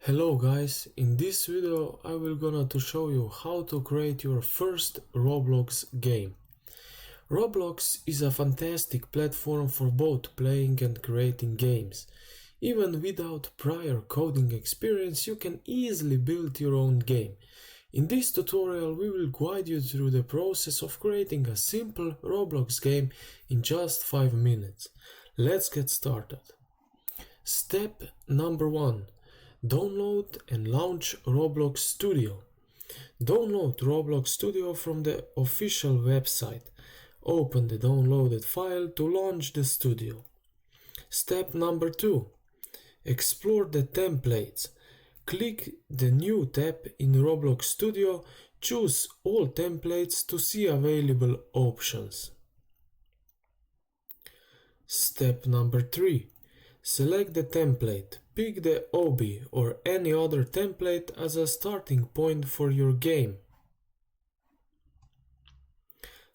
Hello guys, in this video I will gonna to show you how to create your first Roblox game. Roblox is a fantastic platform for both playing and creating games. Even without prior coding experience, you can easily build your own game. In this tutorial we will guide you through the process of creating a simple Roblox game in just 5 minutes. Let's get started. Step number 1. Download and launch Roblox Studio. Download Roblox Studio from the official website. Open the downloaded file to launch the studio. Step number 2. Explore the templates. Click the New tab in Roblox Studio. Choose all templates to see available options. Step number 3. Select the template. Pick the OB or any other template as a starting point for your game.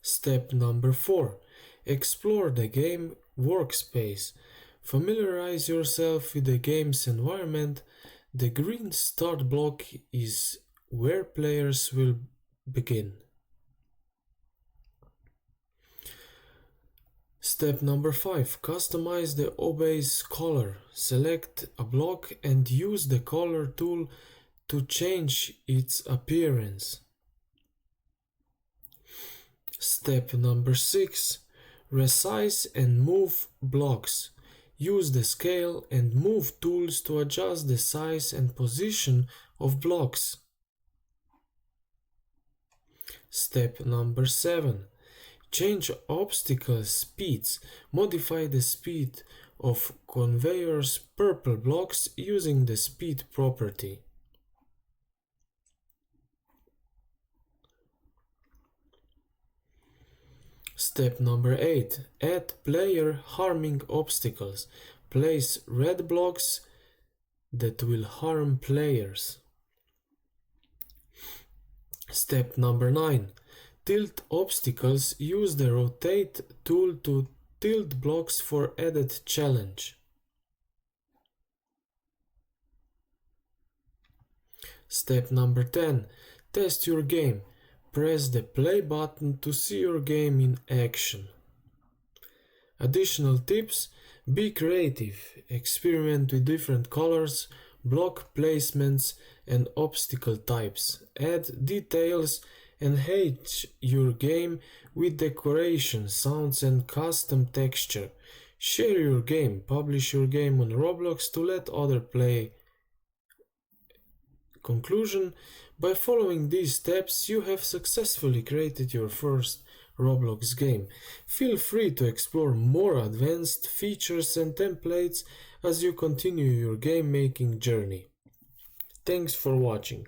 Step number 4. Explore the game workspace. Familiarize yourself with the game's environment. The green start block is where players will begin. Step number 5. Customize the OB's color. Select a block and use the color tool to change its appearance. Step number 6. Resize and move blocks. Use the scale and move tools to adjust the size and position of blocks. Step number 7. Change obstacle speeds. Modify the speed of conveyor's purple blocks using the speed property. Step number 8. Add player harming obstacles. Place red blocks that will harm players. Step number 9. Tilt obstacles. Use the rotate tool to tilt blocks for added challenge. Step number 10. Test your game. Press the play button to see your game in action. Additional tips: be creative. Experiment with different colors, block placements and obstacle types. Add details. Enhance your game with decoration, sounds and custom texture. Share your game. Publish your game on Roblox to let others play. Conclusion: by following these steps, you have successfully created your first Roblox game. Feel free to explore more advanced features and templates as you continue your game making journey. Thanks for watching.